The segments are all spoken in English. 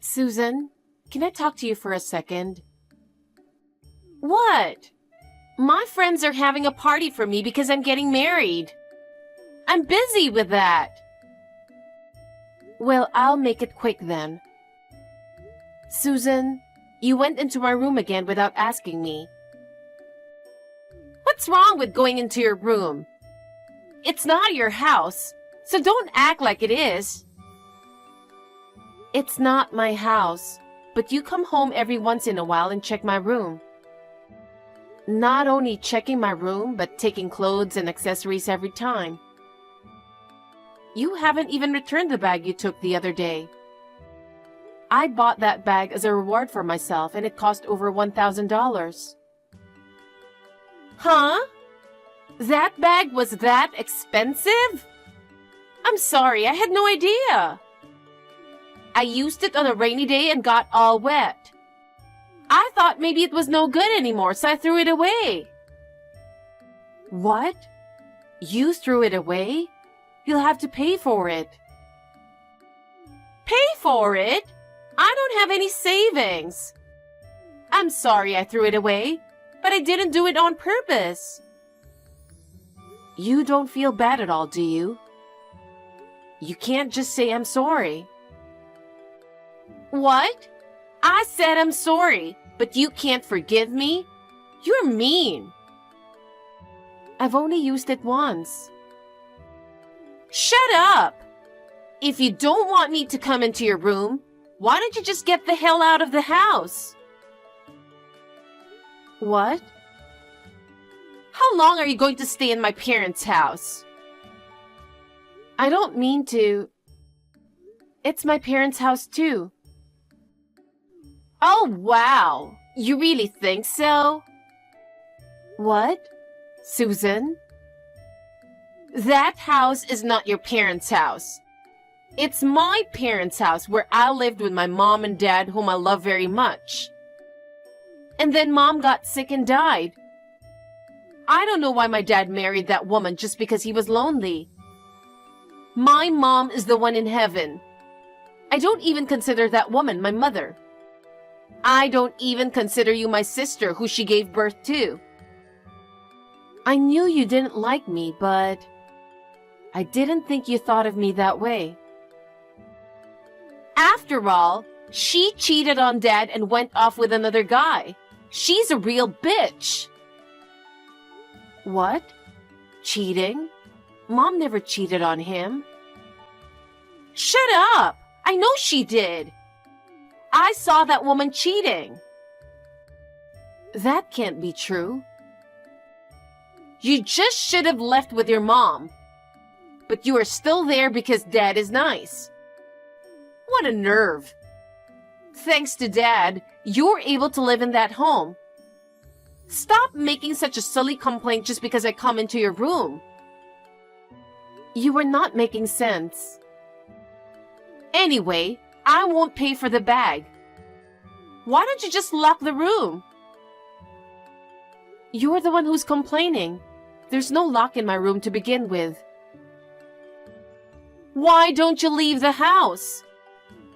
Susan, can I talk to you for a second? What? My friends are having a party for me because I'm getting married. I'm busy with that. Well, I'll make it quick then. Susan, you went into my room again without asking me. What's wrong with going into your room? It's not your house, so don't act like it is. It's not my house, but you come home every once in a while and check my room. Not only checking my room, but taking clothes and accessories every time. You haven't even returned the bag you took the other day. I bought that bag as a reward for myself, and it cost over $1,000. Huh? That bag was that expensive? I'm sorry, I had no idea. I used it on a rainy day and got all wet. I thought maybe it was no good anymore, so I threw it away. What? You threw it away? You'll have to pay for it. Pay for it? I don't have any savings. I'm sorry I threw it away, but I didn't do it on purpose. You don't feel bad at all, do you? You can't just say I'm sorry. What? I said I'm sorry, but you can't forgive me? You're mean. I've only used it once. Shut up! If you don't want me to come into your room, why don't you just get the hell out of the house? What? How long are you going to stay in my parents' house? I don't mean to. It's my parents' house too. Oh, wow. You really think so? What? Susan? That house is not your parents' house. It's my parents' house where I lived with my mom and dad, whom I love very much. And then Mom got sick and died. I don't know why my dad married that woman just because he was lonely. My mom is the one in heaven. I don't even consider that woman my mother. I don't even consider you my sister who she gave birth to. I knew you didn't like me, but I didn't think you thought of me that way. After all, she cheated on Dad and went off with another guy. She's a real bitch. What? Cheating? Mom never cheated on him. Shut up! I know she did. I saw that woman cheating. That can't be true. You just should have left with your mom. But you are still there because Dad is nice. What a nerve. Thanks to Dad, you're able to live in that home. Stop making such a silly complaint just because I come into your room. You were not making sense. Anyway, I won't pay for the bag. Why don't you just lock the room? You're the one who's complaining. There's no lock in my room to begin with. Why don't you leave the house?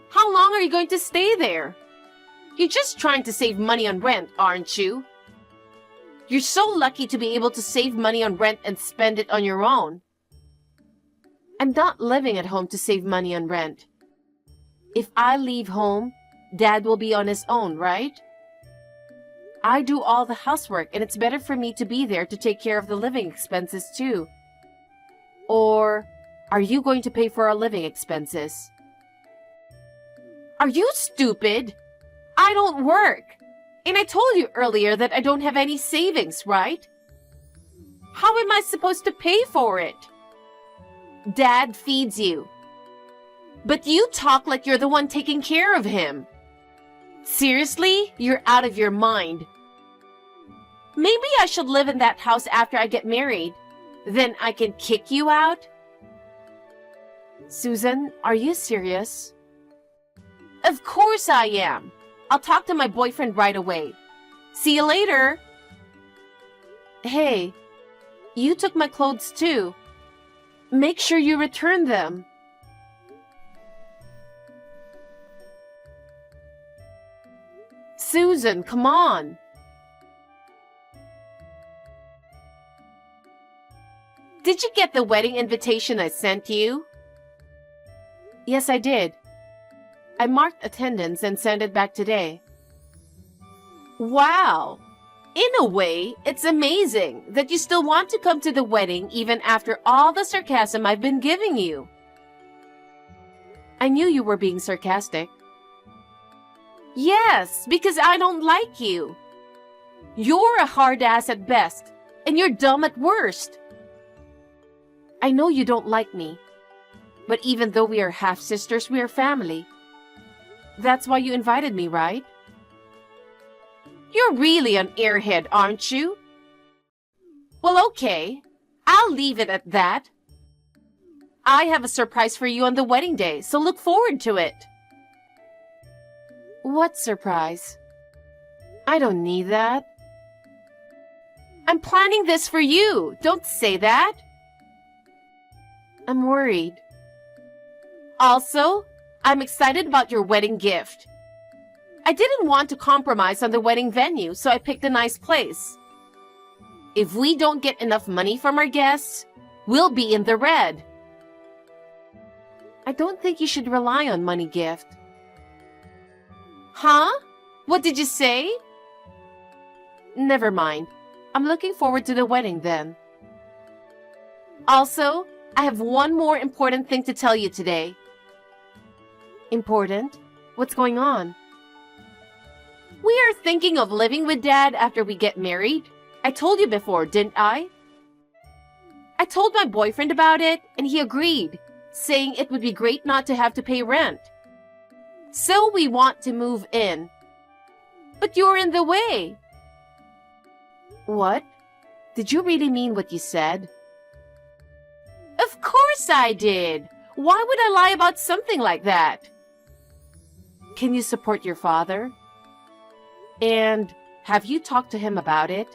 How long are you going to stay there? You're just trying to save money on rent, aren't you? You're so lucky to be able to save money on rent and spend it on your own. I'm not living at home to save money on rent. If I leave home, Dad will be on his own, right? I do all the housework, and it's better for me to be there to take care of the living expenses too. Or are you going to pay for our living expenses? Are you stupid? I don't work. And I told you earlier that I don't have any savings, right? How am I supposed to pay for it? Dad feeds you. But you talk like you're the one taking care of him. Seriously? You're out of your mind. Maybe I should live in that house after I get married. Then I can kick you out? Susan, are you serious? Of course I am. I'll talk to my boyfriend right away. See you later. Hey, you took my clothes too. Make sure you return them. Susan, come on. Did you get the wedding invitation I sent you? Yes, I did. I marked attendance and sent it back today. Wow! In a way, it's amazing that you still want to come to the wedding even after all the sarcasm I've been giving you. I knew you were being sarcastic. Yes, because I don't like you. You're a hard ass at best, and you're dumb at worst. I know you don't like me, but even though we are half-sisters, we are family. That's why you invited me, right? You're really an airhead, aren't you? Well, okay. I'll leave it at that. I have a surprise for you on the wedding day, so look forward to it. What surprise? I don't need that. I'm planning this for you. Don't say that. I'm worried. Also, I'm excited about your wedding gift. I didn't want to compromise on the wedding venue, so I picked a nice place. If we don't get enough money from our guests, we'll be in the red. I don't think you should rely on money gift. Huh? What did you say? Never mind. I'm looking forward to the wedding then. Also, I have one more important thing to tell you today. Important? What's going on? We are thinking of living with Dad after we get married. I told you before, didn't I? I told my boyfriend about it, and he agreed, saying it would be great not to have to pay rent. So we want to move in. But you're in the way. What? Did you really mean what you said? Of course I did. Why would I lie about something like that? Can you support your father? And have you talked to him about it?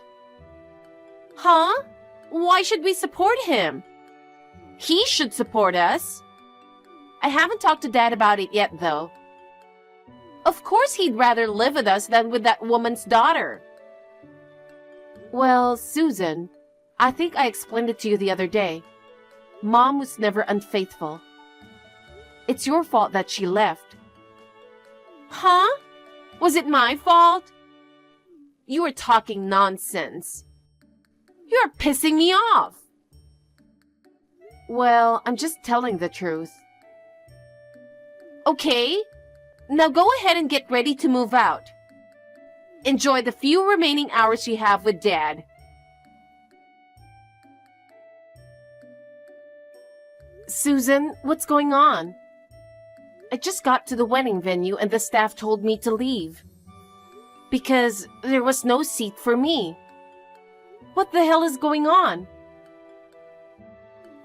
Huh? Why should we support him? He should support us. I haven't talked to Dad about it yet, though. Of course he'd rather live with us than with that woman's daughter. Well, Susan, I think I explained it to you the other day. Mom was never unfaithful. It's your fault that she left. Huh? Was it my fault? You are talking nonsense. You're pissing me off. Well, I'm just telling the truth. Okay, now go ahead and get ready to move out. Enjoy the few remaining hours you have with Dad. Susan, what's going on? I just got to the wedding venue and the staff told me to leave. Because there was no seat for me. What the hell is going on?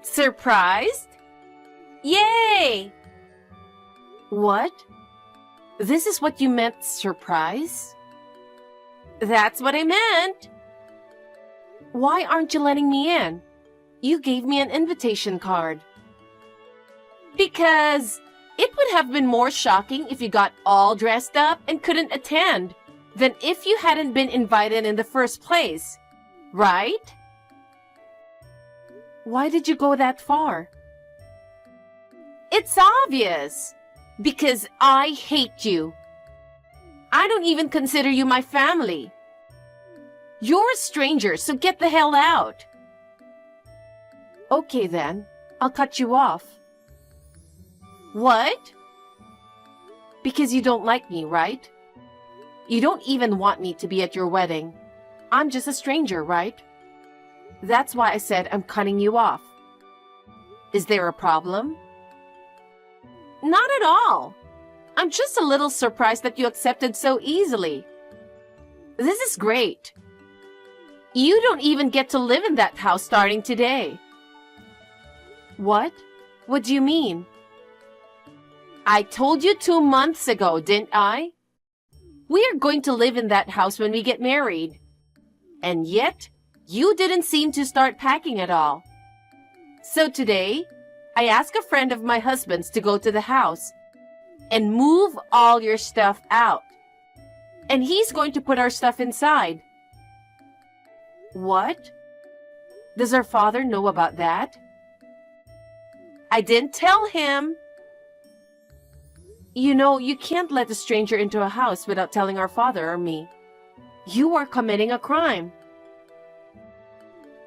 Surprised? Yay! What? This is what you meant, surprise? That's what I meant. Why aren't you letting me in? You gave me an invitation card. Because it would have been more shocking if you got all dressed up and couldn't attend than if you hadn't been invited in the first place, right? Why did you go that far? It's obvious. Because I hate you. I don't even consider you my family. You're a stranger, so get the hell out. Okay then, I'll cut you off. What? Because you don't like me, right? You don't even want me to be at your wedding. I'm just a stranger, right? That's why I said I'm cutting you off. Is there a problem? Not at all. I'm just a little surprised that you accepted so easily. This is great. You don't even get to live in that house starting today. What? What do you mean? I told you 2 months ago, didn't I? We are going to live in that house when we get married. And yet, you didn't seem to start packing at all. So today, I asked a friend of my husband's to go to the house and move all your stuff out. And he's going to put our stuff inside. What? Does our father know about that? I didn't tell him. You know, you can't let a stranger into a house without telling our father or me. You are committing a crime.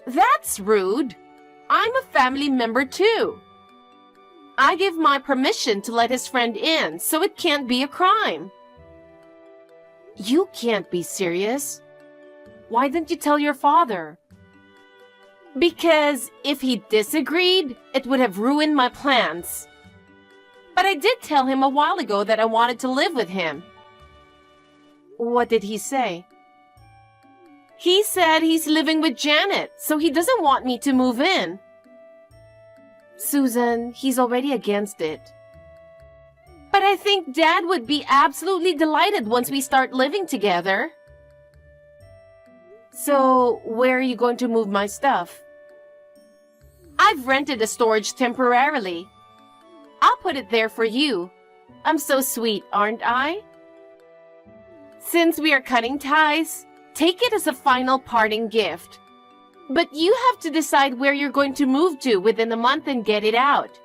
That's rude. I'm a family member too. I give my permission to let his friend in, so it can't be a crime. You can't be serious. Why didn't you tell your father? Because if he disagreed, it would have ruined my plans. But I did tell him a while ago that I wanted to live with him. What did he say? He said he's living with Janet, so he doesn't want me to move in. Susan, he's already against it. But I think Dad would be absolutely delighted once we start living together. So, where are you going to move my stuff? I've rented a storage temporarily. I'll put it there for you. I'm so sweet, aren't I? Since we are cutting ties, take it as a final parting gift. But you have to decide where you're going to move to within a month and get it out.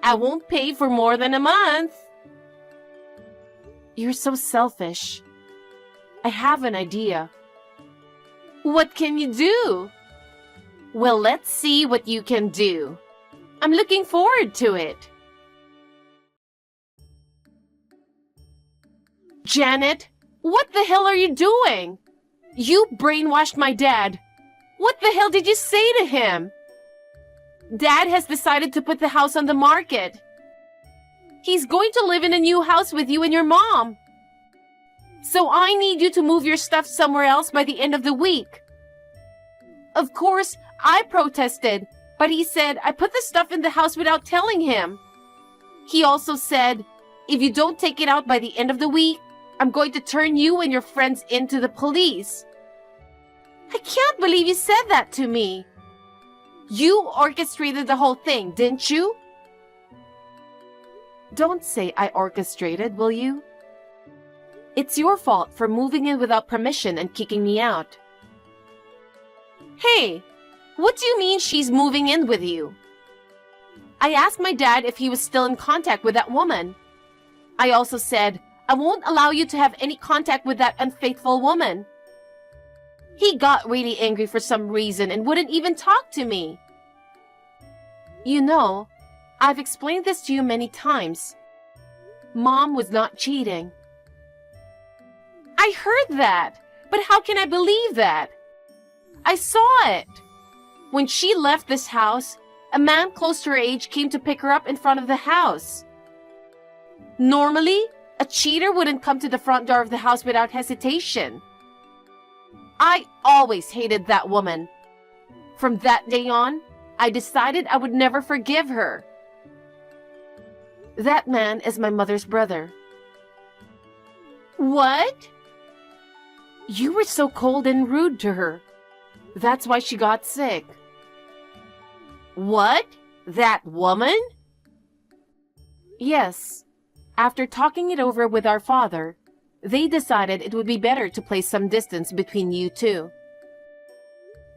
I won't pay for more than a month. You're so selfish. I have an idea. What can you do? Well, let's see what you can do. I'm looking forward to it. Janet, what the hell are you doing? You brainwashed my dad. What the hell did you say to him? Dad has decided to put the house on the market. He's going to live in a new house with you and your mom. So I need you to move your stuff somewhere else by the end of the week. Of course, I protested, but he said I put the stuff in the house without telling him. He also said, if you don't take it out by the end of the week, I'm going to turn you and your friends into the police. I can't believe you said that to me. You orchestrated the whole thing, didn't you? Don't say I orchestrated, will you? It's your fault for moving in without permission and kicking me out. Hey, what do you mean she's moving in with you? I asked my dad if he was still in contact with that woman. I also said, I won't allow you to have any contact with that unfaithful woman. He got really angry for some reason and wouldn't even talk to me. You know, I've explained this to you many times. Mom was not cheating. I heard that, but how can I believe that? I saw it. When she left this house, a man close to her age came to pick her up in front of the house. Normally, a cheater wouldn't come to the front door of the house without hesitation. I always hated that woman. From that day on, I decided I would never forgive her. That man is my mother's brother. What? You were so cold and rude to her. That's why she got sick. What? That woman? Yes. After talking it over with our father, they decided it would be better to place some distance between you two.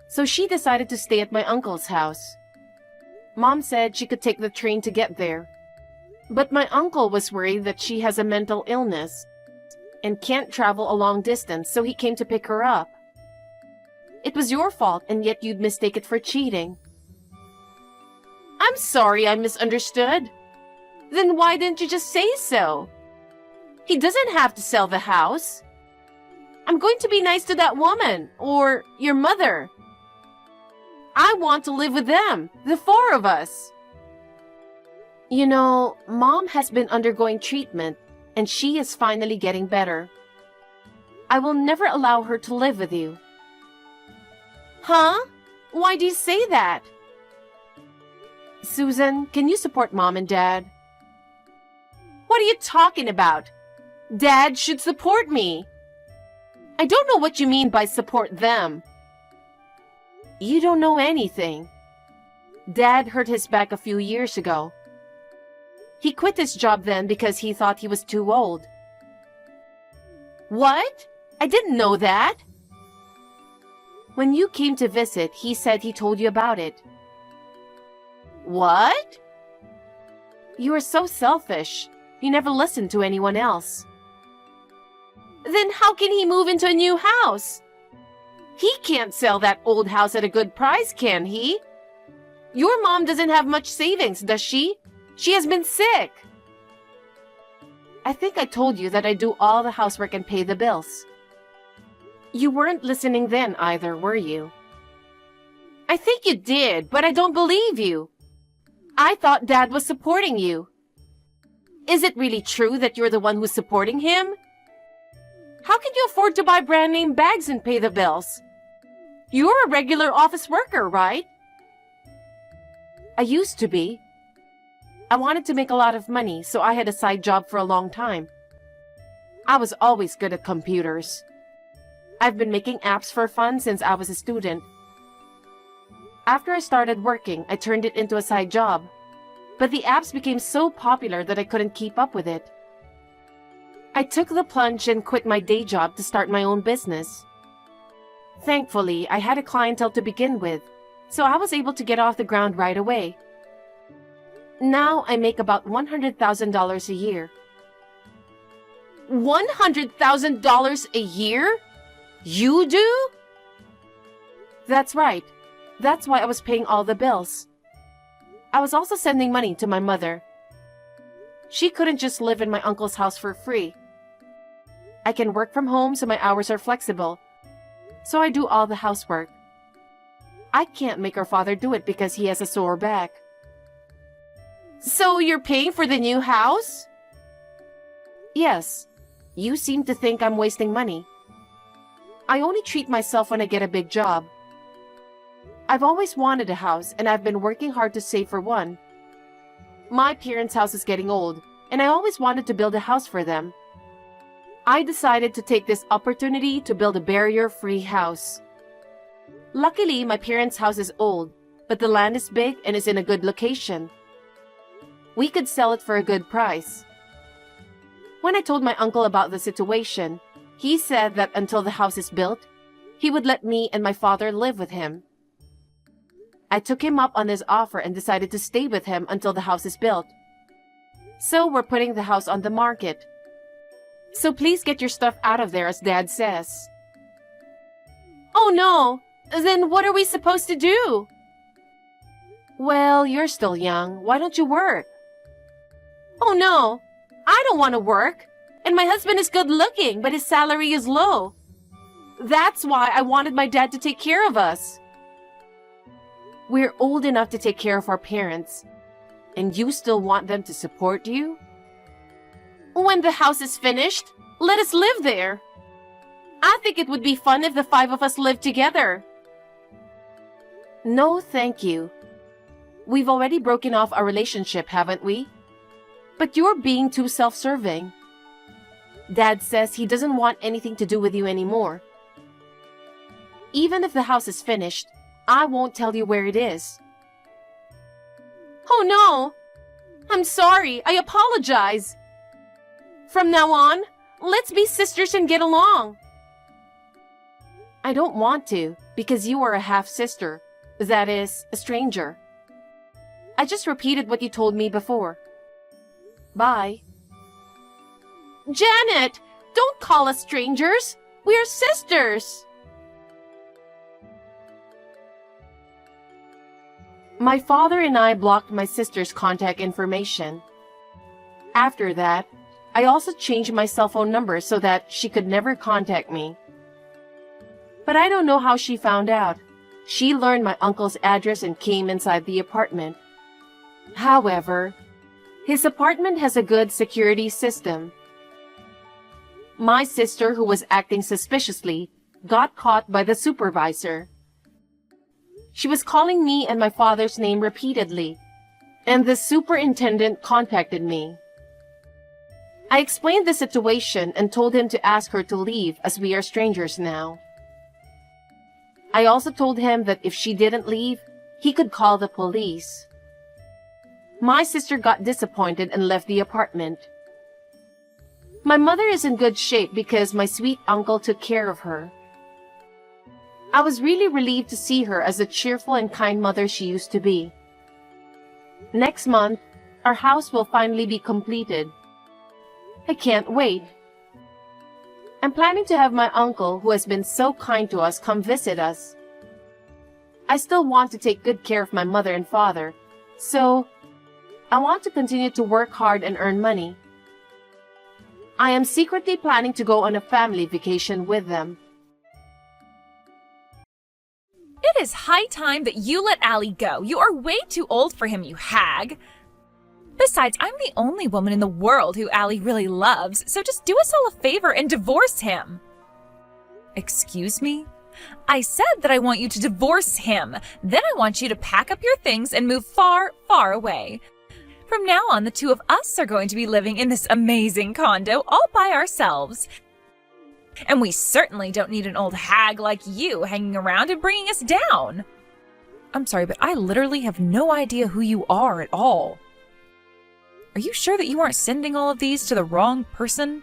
So she decided to stay at my uncle's house. Mom said she could take the train to get there. But my uncle was worried that she has a mental illness and can't travel a long distance, so he came to pick her up. It was your fault, and yet you'd mistake it for cheating. I'm sorry I misunderstood. Then why didn't you just say so? He doesn't have to sell the house. I'm going to be nice to that woman, or your mother. I want to live with them, the four of us. You know, Mom has been undergoing treatment, and she is finally getting better. I will never allow her to live with you. Huh? Why do you say that? Susan, can you support Mom and Dad? What are you talking about? Dad should support me. I don't know what you mean by support them. You don't know anything. Dad hurt his back a few years ago. He quit his job then because he thought he was too old. What? I didn't know that. When you came to visit, he said he told you about it. What? You are so selfish. You never listened to anyone else. Then how can he move into a new house? He can't sell that old house at a good price, can he? Your mom doesn't have much savings, does she? She has been sick. I think I told you that I do all the housework and pay the bills. You weren't listening then either, were you? I think you did, but I don't believe you. I thought Dad was supporting you. Is it really true that you're the one who's supporting him? How can you afford to buy brand name bags and pay the bills? You're a regular office worker, right? I used to be. I wanted to make a lot of money, so I had a side job for a long time. I was always good at computers. I've been making apps for fun since I was a student. After I started working, I turned it into a side job. But the apps became so popular that I couldn't keep up with it. I took the plunge and quit my day job to start my own business. Thankfully, I had a clientele to begin with, so I was able to get off the ground right away. Now I make about $100,000 a year. $100,000 a year? You do? That's right. That's why I was paying all the bills. I was also sending money to my mother. She couldn't just live in my uncle's house for free. I can work from home so my hours are flexible. So I do all the housework. I can't make our father do it because he has a sore back. So you're paying for the new house? Yes. You seem to think I'm wasting money. I only treat myself when I get a big job. I've always wanted a house, and I've been working hard to save for one. My parents' house is getting old, and I always wanted to build a house for them. I decided to take this opportunity to build a barrier-free house. Luckily, my parents' house is old, but the land is big and is in a good location. We could sell it for a good price. When I told my uncle about the situation, he said that until the house is built, he would let me and my father live with him. I took him up on his offer and decided to stay with him until the house is built. So we're putting the house on the market. So please get your stuff out of there, as Dad says. Oh no! Then what are we supposed to do? Well, you're still young. Why don't you work? Oh no! I don't want to work. And my husband is good looking, but his salary is low. That's why I wanted my dad to take care of us. We're old enough to take care of our parents. And you still want them to support you? When the house is finished, let us live there. I think it would be fun if the 5 of us lived together. No, thank you. We've already broken off our relationship, haven't we? But you're being too self-serving. Dad says he doesn't want anything to do with you anymore. Even if the house is finished, I won't tell you where it is. Oh no! I'm sorry. I apologize. From now on, let's be sisters and get along. I don't want to, because you are a half-sister. That is, a stranger. I just repeated what you told me before. Bye. Janet! Don't call us strangers! We are sisters! My father and I blocked my sister's contact information. After that, I also changed my cell phone number so that she could never contact me. But I don't know how she found out. She learned my uncle's address and came inside the apartment. However, his apartment has a good security system. My sister, who was acting suspiciously, got caught by the supervisor. She was calling me and my father's name repeatedly, and the superintendent contacted me. I explained the situation and told him to ask her to leave as we are strangers now. I also told him that if she didn't leave, he could call the police. My sister got disappointed and left the apartment. My mother is in good shape because my sweet uncle took care of her. I was really relieved to see her as the cheerful and kind mother she used to be. Next month, our house will finally be completed. I can't wait. I'm planning to have my uncle, who has been so kind to us, come visit us. I still want to take good care of my mother and father, so I want to continue to work hard and earn money. I am secretly planning to go on a family vacation with them. It is high time that you let Allie go. You are way too old for him, you hag. Besides, I'm the only woman in the world who Allie really loves, so just do us all a favor and divorce him. Excuse me? I said that I want you to divorce him. Then I want you to pack up your things and move far, far away. From now on, the two of us are going to be living in this amazing condo all by ourselves. And we certainly don't need an old hag like you hanging around and bringing us down. I'm sorry, but I literally have no idea who you are at all. Are you sure that you aren't sending all of these to the wrong person?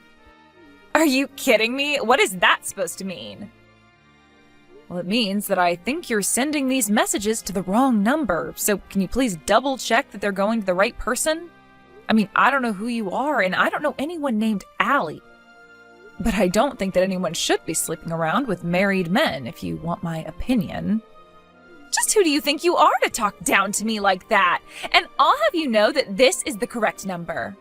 Are you kidding me? What is that supposed to mean? Well, it means that I think you're sending these messages to the wrong number, so can you please double check that they're going to the right person? I mean, I don't know who you are, and I don't know anyone named Allie. But I don't think that anyone should be sleeping around with married men, if you want my opinion. Just who do you think you are to talk down to me like that? And I'll have you know that this is the correct number.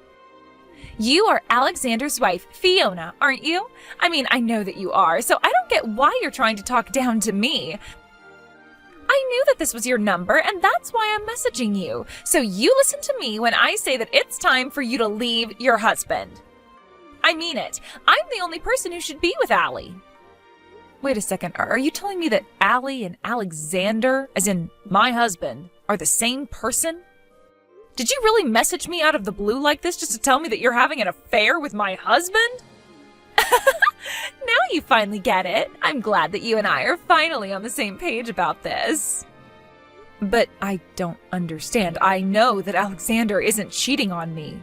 You are Alexander's wife, Fiona, aren't you? I mean, I know that you are, so I don't get why you're trying to talk down to me. I knew that this was your number, and that's why I'm messaging you. So you listen to me when I say that it's time for you to leave your husband. I mean it. I'm the only person who should be with Allie. Wait a second, are you telling me that Allie and Alexander, as in my husband, are the same person? Did you really message me out of the blue like this just to tell me that you're having an affair with my husband? Now you finally get it. I'm glad that you and I are finally on the same page about this. But I don't understand. I know that Alexander isn't cheating on me.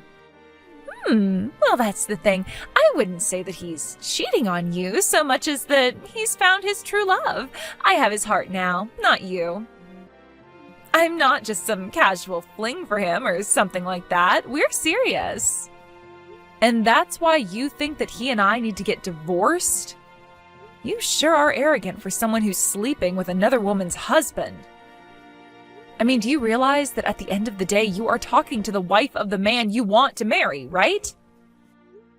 Well, that's the thing. I wouldn't say that he's cheating on you so much as that he's found his true love. I have his heart now, not you. I'm not just some casual fling for him or something like that. We're serious. And that's why you think that he and I need to get divorced? You sure are arrogant for someone who's sleeping with another woman's husband. I mean, do you realize that at the end of the day, you are talking to the wife of the man you want to marry, right?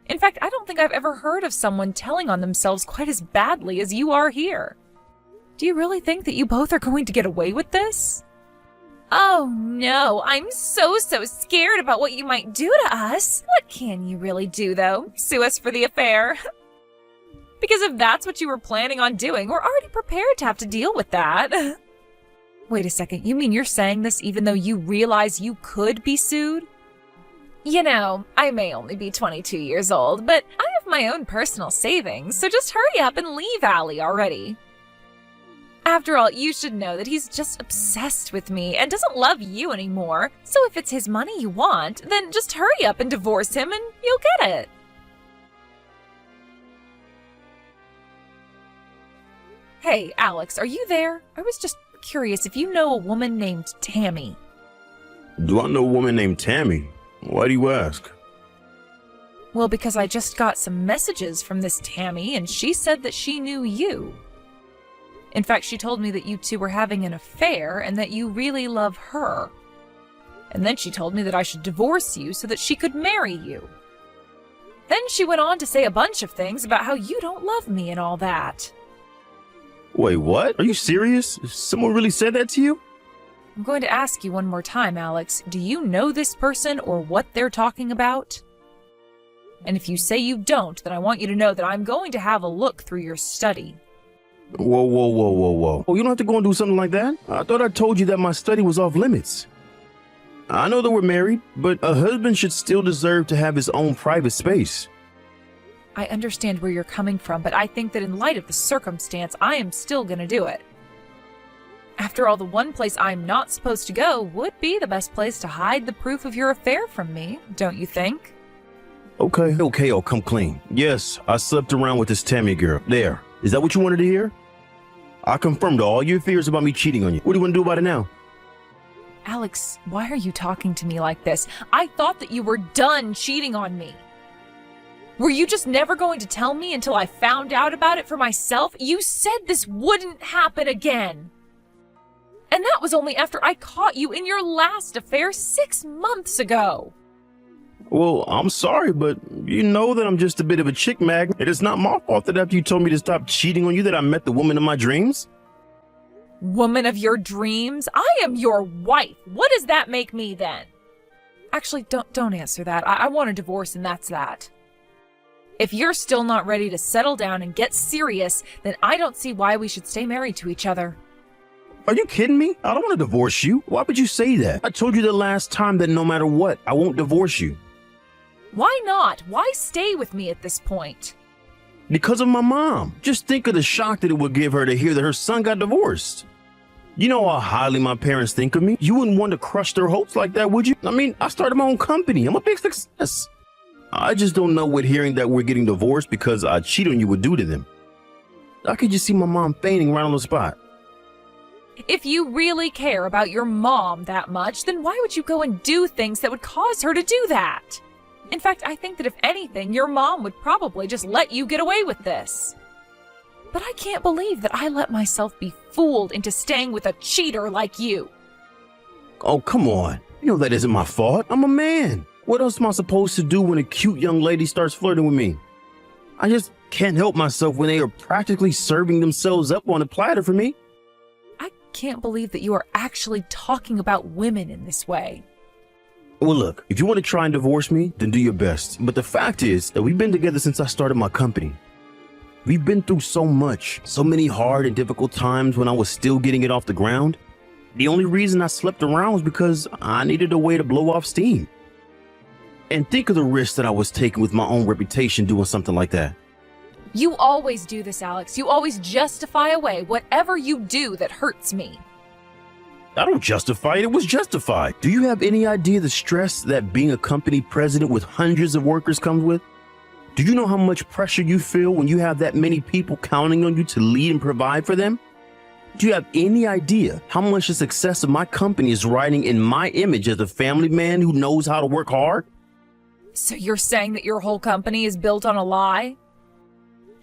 In fact, I don't think I've ever heard of someone telling on themselves quite as badly as you are here. Do you really think that you both are going to get away with this? Oh no, I'm so scared about what you might do to us. What can you really do, though? Sue us for the affair? Because if that's what you were planning on doing, we're already prepared to have to deal with that. Wait a second, you mean you're saying this even though you realize you could be sued? You know, I may only be 22 years old, but I have my own personal savings, so just hurry up and leave Allie already. After all, you should know that he's just obsessed with me and doesn't love you anymore, so if it's his money you want, then just hurry up and divorce him and you'll get it. Hey, Alex, are you there? I was just curious if you know a woman named Tammy. Do I know a woman named Tammy? Why do you ask? Well, because I just got some messages from this Tammy, and she said that she knew you. In fact, she told me that you two were having an affair and that you really love her. And then she told me that I should divorce you so that she could marry you. Then she went on to say a bunch of things about how you don't love me and all that. Wait, what? Are you serious? Someone really said that to you? I'm going to ask you one more time, Alex. Do you know this person or what they're talking about? And if you say you don't, then I want you to know that I'm going to have a look through your study. Whoa. Oh, you don't have to go and do something like that. I thought I told you that my study was off limits. I know that we're married, but a husband should still deserve to have his own private space. I understand where you're coming from, but I think that in light of the circumstance, I am still going to do it. After all, the one place I'm not supposed to go would be the best place to hide the proof of your affair from me, don't you think? Okay, I'll come clean. Yes, I slept around with this Tammy girl. There. Is that what you wanted to hear? I confirmed all your fears about me cheating on you. What do you want to do about it now? Alex, why are you talking to me like this? I thought that you were done cheating on me. Were you just never going to tell me until I found out about it for myself? You said this wouldn't happen again. And that was only after I caught you in your last affair 6 months ago. Well, I'm sorry, but you know that I'm just a bit of a chick magnet. It is not my fault that after you told me to stop cheating on you that I met the woman of my dreams. Woman of your dreams? I am your wife. What does that make me then? Actually, don't answer that. I want a divorce and that's that. If you're still not ready to settle down and get serious, then I don't see why we should stay married to each other. Are you kidding me? I don't want to divorce you. Why would you say that? I told you the last time that no matter what, I won't divorce you. Why not? Why stay with me at this point? Because of my mom. Just think of the shock that it would give her to hear that her son got divorced. You know how highly my parents think of me? You wouldn't want to crush their hopes like that, would you? I mean, I started my own company. I'm a big success. I just don't know what hearing that we're getting divorced because I cheat on you would do to them. I could just see my mom fainting right on the spot. If you really care about your mom that much, then why would you go and do things that would cause her to do that? In fact, I think that if anything, your mom would probably just let you get away with this. But I can't believe that I let myself be fooled into staying with a cheater like you. Oh, come on. You know that isn't my fault. I'm a man. What else am I supposed to do when a cute young lady starts flirting with me? I just can't help myself when they are practically serving themselves up on a platter for me. I can't believe that you are actually talking about women in this way. Well, look, if you want to try and divorce me, then do your best. But the fact is that we've been together since I started my company. We've been through so much, so many hard and difficult times when I was still getting it off the ground. The only reason I slept around was because I needed a way to blow off steam. And think of the risk that I was taking with my own reputation doing something like that. You always do this, Alex. You always justify away whatever you do that hurts me. I don't justify it. It was justified. Do you have any idea the stress that being a company president with hundreds of workers comes with? Do you know how much pressure you feel when you have that many people counting on you to lead and provide for them? Do you have any idea how much the success of my company is riding in my image as a family man who knows how to work hard? So you're saying that your whole company is built on a lie?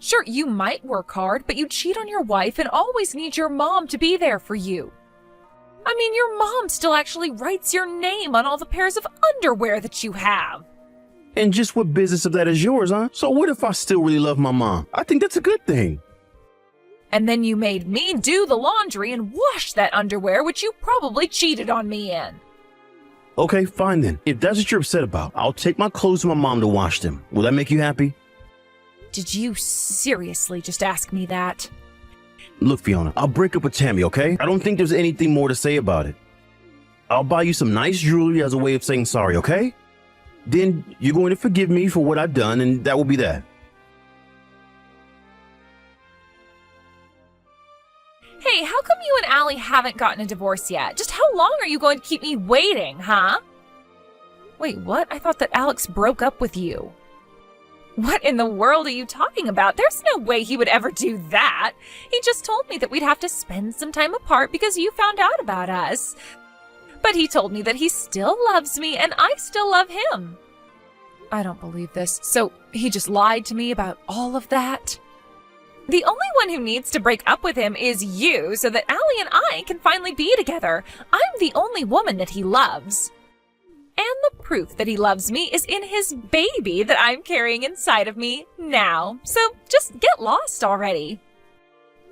Sure, you might work hard, but you cheat on your wife and always need your mom to be there for you. I mean, your mom still actually writes your name on all the pairs of underwear that you have. And just what business of that is yours, huh? So what if I still really love my mom? I think that's a good thing. And then you made me do the laundry and wash that underwear, which you probably cheated on me in. Okay, fine then. If that's what you're upset about, I'll take my clothes to my mom to wash them. Will that make you happy? Did you seriously just ask me that? Look, Fiona, I'll break up with Tammy, okay? I don't think there's anything more to say about it. I'll buy you some nice jewelry as a way of saying sorry, okay? Then you're going to forgive me for what I've done, and that will be that. Hey, how come you and Allie haven't gotten a divorce yet? Just how long are you going to keep me waiting, huh? Wait, what? I thought that Alex broke up with you. What in the world are you talking about? There's no way he would ever do that. He just told me that we'd have to spend some time apart because you found out about us. But he told me that he still loves me and I still love him. I don't believe this. So he just lied to me about all of that? The only one who needs to break up with him is you so that Allie and I can finally be together. I'm the only woman that he loves. And the proof that he loves me is in his baby that I'm carrying inside of me now. So just get lost already.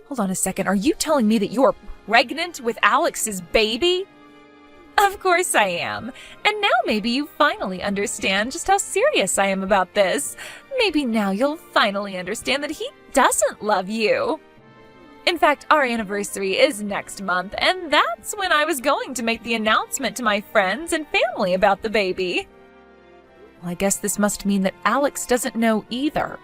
Hold on a second. Are you telling me that you're pregnant with Alex's baby? Of course I am. And now maybe you finally understand just how serious I am about this. Maybe now you'll finally understand that he doesn't love you. In fact, our anniversary is next month, and that's when I was going to make the announcement to my friends and family about the baby. Well, I guess this must mean that Alex doesn't know either.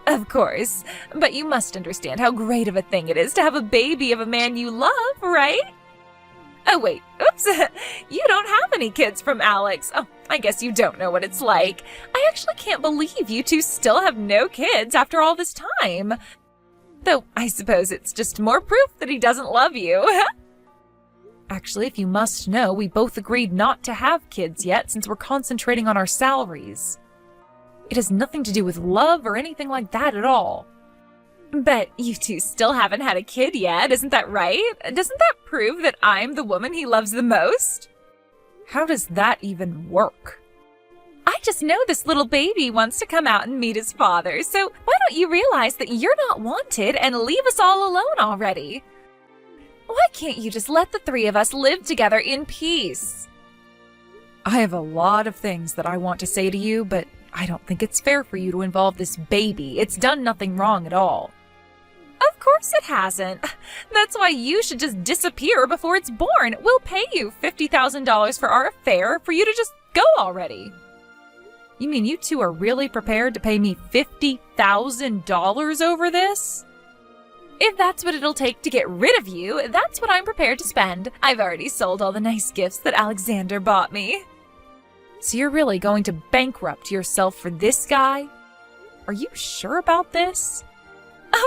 Of course, but you must understand how great of a thing it is to have a baby of a man you love, right? Oh, wait. Oops. You don't have any kids from Alex. Oh, I guess you don't know what it's like. I actually can't believe you two still have no kids after all this time. Though, I suppose it's just more proof that he doesn't love you. Actually, if you must know, we both agreed not to have kids yet since we're concentrating on our salaries. It has nothing to do with love or anything like that at all. But you two still haven't had a kid yet, isn't that right? Doesn't that prove that I'm the woman he loves the most? How does that even work? I just know this little baby wants to come out and meet his father, so why don't you realize that you're not wanted and leave us all alone already? Why can't you just let the three of us live together in peace? I have a lot of things that I want to say to you, but I don't think it's fair for you to involve this baby. It's done nothing wrong at all. Of course it hasn't. That's why you should just disappear before it's born. We'll pay you $50,000 for our affair for you to just go already. You mean you two are really prepared to pay me $50,000 over this? If that's what it'll take to get rid of you, that's what I'm prepared to spend. I've already sold all the nice gifts that Alexander bought me. So you're really going to bankrupt yourself for this guy? Are you sure about this?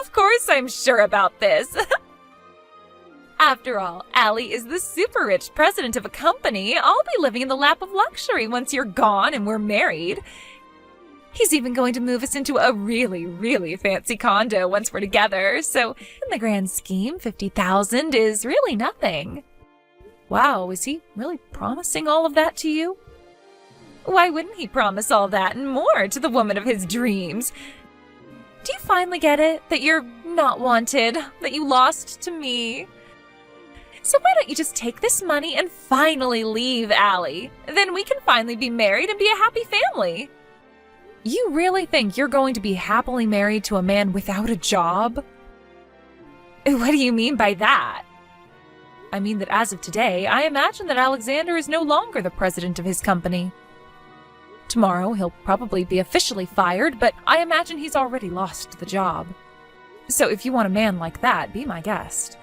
Of course I'm sure about this. After all, Allie is the super rich president of a company. I'll be living in the lap of luxury once you're gone and we're married. He's even going to move us into a really, really fancy condo once we're together. So in the grand scheme, $50,000 is really nothing. Wow, is he really promising all of that to you? Why wouldn't he promise all that and more to the woman of his dreams? Do you finally get it? That you're not wanted? That you lost to me? So why don't you just take this money and finally leave Allie? Then we can finally be married and be a happy family. You really think you're going to be happily married to a man without a job? What do you mean by that? I mean that as of today, I imagine that Alexander is no longer the president of his company. Tomorrow, he'll probably be officially fired, but I imagine he's already lost the job. So if you want a man like that, be my guest.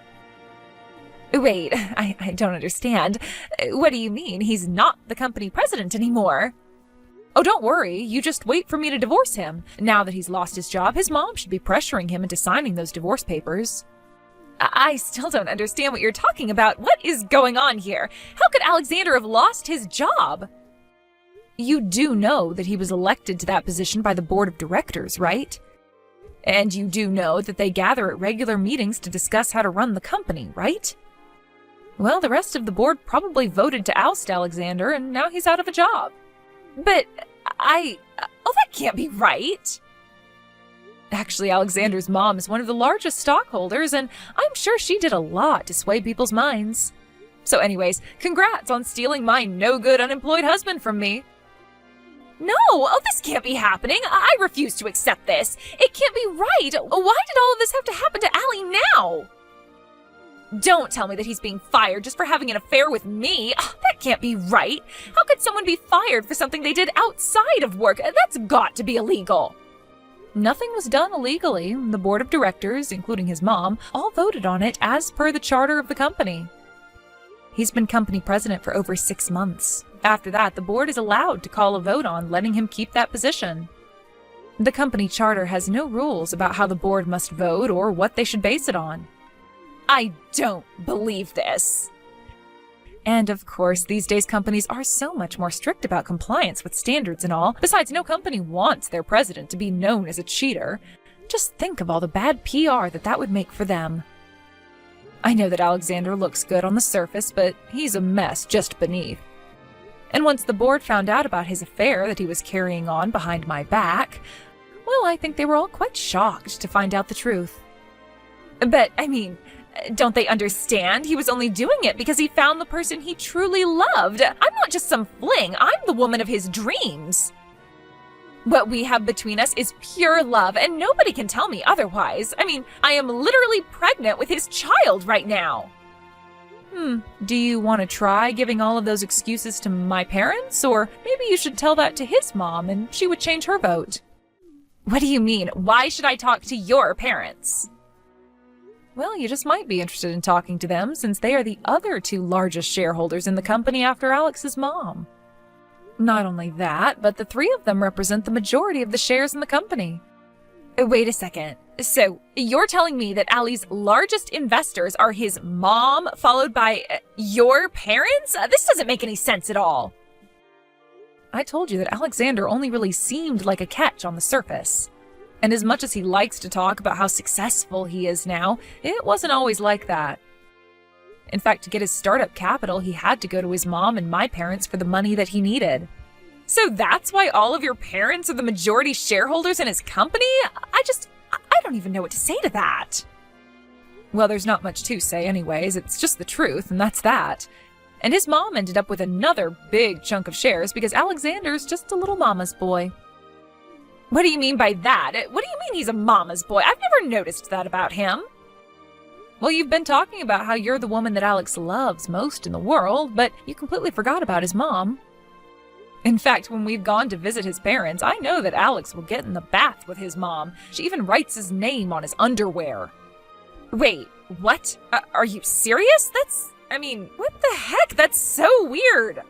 Wait, I don't understand. What do you mean? He's not the company president anymore? Oh, don't worry. You just wait for me to divorce him. Now that he's lost his job, his mom should be pressuring him into signing those divorce papers. I still don't understand what you're talking about. What is going on here? How could Alexander have lost his job? You do know that he was elected to that position by the board of directors, right? And you do know that they gather at regular meetings to discuss how to run the company, right? Well, the rest of the board probably voted to oust Alexander, and now he's out of a job. But oh, that can't be right. Actually, Alexander's mom is one of the largest stockholders, and I'm sure she did a lot to sway people's minds. So anyways, congrats on stealing my no-good unemployed husband from me. No, oh, this can't be happening. I refuse to accept this. It can't be right. Why did all of this have to happen to Allie now? Don't tell me that he's being fired just for having an affair with me. That can't be right. How could someone be fired for something they did outside of work? That's got to be illegal. Nothing was done illegally. The board of directors, including his mom, all voted on it as per the charter of the company. He's been company president for over 6 months. After that, the board is allowed to call a vote on letting him keep that position. The company charter has no rules about how the board must vote or what they should base it on. I don't believe this. And of course, these days companies are so much more strict about compliance with standards and all. Besides, no company wants their president to be known as a cheater. Just think of all the bad PR that would make for them. I know that Alexander looks good on the surface, but he's a mess just beneath. And once the board found out about his affair that he was carrying on behind my back, well, I think they were all quite shocked to find out the truth. But, I mean, don't they understand? He was only doing it because he found the person he truly loved. I'm not just some fling. I'm the woman of his dreams. What we have between us is pure love, and nobody can tell me otherwise. I mean, I am literally pregnant with his child right now. Do you want to try giving all of those excuses to my parents? Or maybe you should tell that to his mom and she would change her vote. What do you mean? Why should I talk to your parents? Well, you just might be interested in talking to them since they are the other two largest shareholders in the company after Alex's mom. Not only that, but the three of them represent the majority of the shares in the company. Wait a second. So, you're telling me that Ali's largest investors are his mom, followed by your parents? This doesn't make any sense at all. I told you that Alexander only really seemed like a catch on the surface. And as much as he likes to talk about how successful he is now, it wasn't always like that. In fact, to get his startup capital, he had to go to his mom and my parents for the money that he needed. So that's why all of your parents are the majority shareholders in his company? I don't even know what to say to that. Well, there's not much to say anyways, it's just the truth, and that's that. And his mom ended up with another big chunk of shares because Alexander's just a little mama's boy. What do you mean by that? What do you mean he's a mama's boy? I've never noticed that about him. Well, you've been talking about how you're the woman that Alex loves most in the world, but you completely forgot about his mom. In fact, when we've gone to visit his parents, I know that Alex will get in the bath with his mom. She even writes his name on his underwear. Wait, what? Are you serious? What the heck? That's so weird.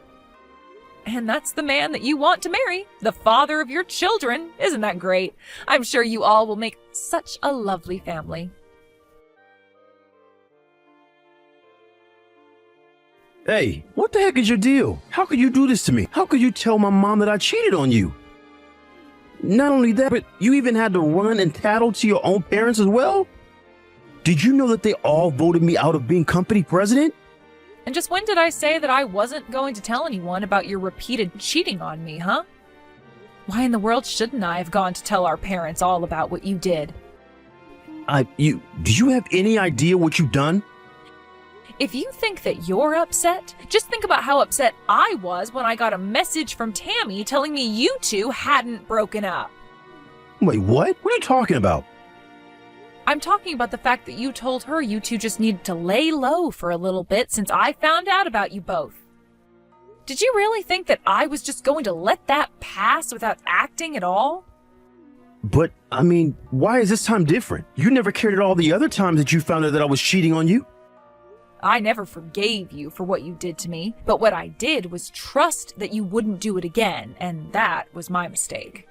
And that's the man that you want to marry, the father of your children. Isn't that great? I'm sure you all will make such a lovely family. Hey, what the heck is your deal? How could you do this to me? How could you tell my mom that I cheated on you? Not only that, but you even had to run and tattle to your own parents as well? Did you know that they all voted me out of being company president? And just when did I say that I wasn't going to tell anyone about your repeated cheating on me, huh? Why in the world shouldn't I have gone to tell our parents all about what you did? Do you have any idea what you've done? If you think that you're upset, just think about how upset I was when I got a message from Tammy telling me you two hadn't broken up. Wait, what? What are you talking about? I'm talking about the fact that you told her you two just needed to lay low for a little bit since I found out about you both. Did you really think that I was just going to let that pass without acting at all? But, why is this time different? You never cared at all the other times that you found out that I was cheating on you. I never forgave you for what you did to me, but what I did was trust that you wouldn't do it again, and that was my mistake.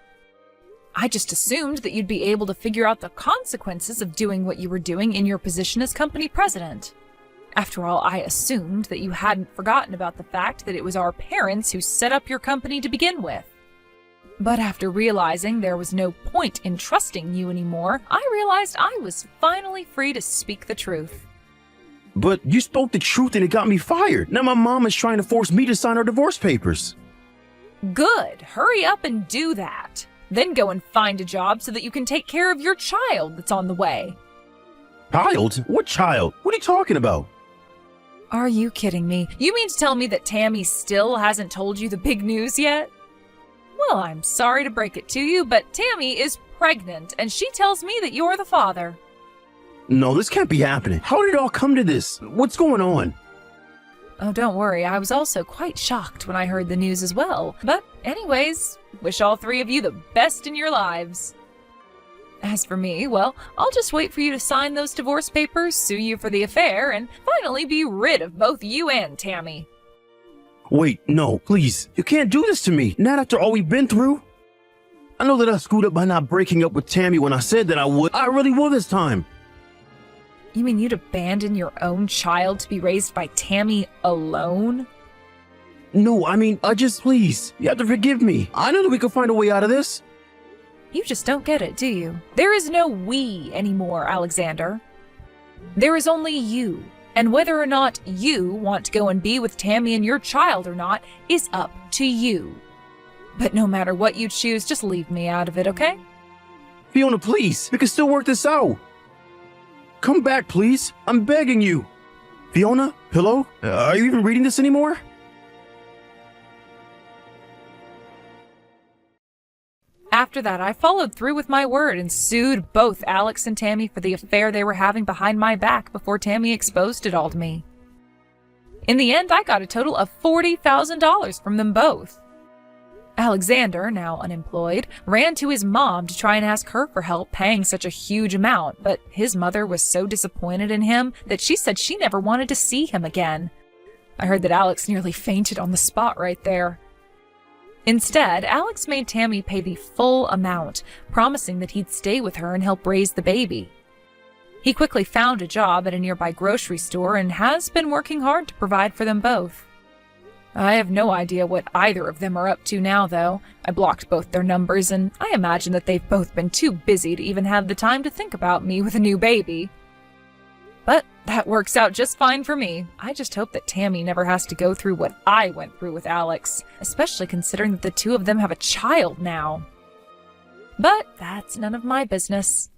I just assumed that you'd be able to figure out the consequences of doing what you were doing in your position as company president. After all, I assumed that you hadn't forgotten about the fact that it was our parents who set up your company to begin with. But after realizing there was no point in trusting you anymore, I realized I was finally free to speak the truth. But you spoke the truth and it got me fired. Now my mom is trying to force me to sign our divorce papers. Good. Hurry up and do that. Then go and find a job so that you can take care of your child that's on the way. Child? What child? What are you talking about? Are you kidding me? You mean to tell me that Tammy still hasn't told you the big news yet? Well, I'm sorry to break it to you, but Tammy is pregnant, and she tells me that you're the father. No, this can't be happening. How did it all come to this? What's going on? Oh, don't worry. I was also quite shocked when I heard the news as well. But anyways, wish all three of you the best in your lives. As for me, well, I'll just wait for you to sign those divorce papers, sue you for the affair, and finally be rid of both you and Tammy. Wait, no, please. You can't do this to me. Not after all we've been through. I know that I screwed up by not breaking up with Tammy when I said that I would. I really will this time. You mean you'd abandon your own child to be raised by Tammy alone? No, please. You have to forgive me. I know that we can find a way out of this. You just don't get it, do you? There is no we anymore, Alexander. There is only you. And whether or not you want to go and be with Tammy and your child or not is up to you. But no matter what you choose, just leave me out of it, okay? Fiona, please. We can still work this out. Come back, please. I'm begging you. Fiona? Hello? Are you even reading this anymore? After that, I followed through with my word and sued both Alex and Tammy for the affair they were having behind my back before Tammy exposed it all to me. In the end, I got a total of $40,000 from them both. Alexander, now unemployed, ran to his mom to try and ask her for help paying such a huge amount, but his mother was so disappointed in him that she said she never wanted to see him again. I heard that Alex nearly fainted on the spot right there. Instead, Alex made Tammy pay the full amount, promising that he'd stay with her and help raise the baby. He quickly found a job at a nearby grocery store and has been working hard to provide for them both. I have no idea what either of them are up to now, though. I blocked both their numbers, and I imagine that they've both been too busy to even have the time to think about me with a new baby. But that works out just fine for me. I just hope that Tammy never has to go through what I went through with Alex, especially considering that the two of them have a child now. But that's none of my business.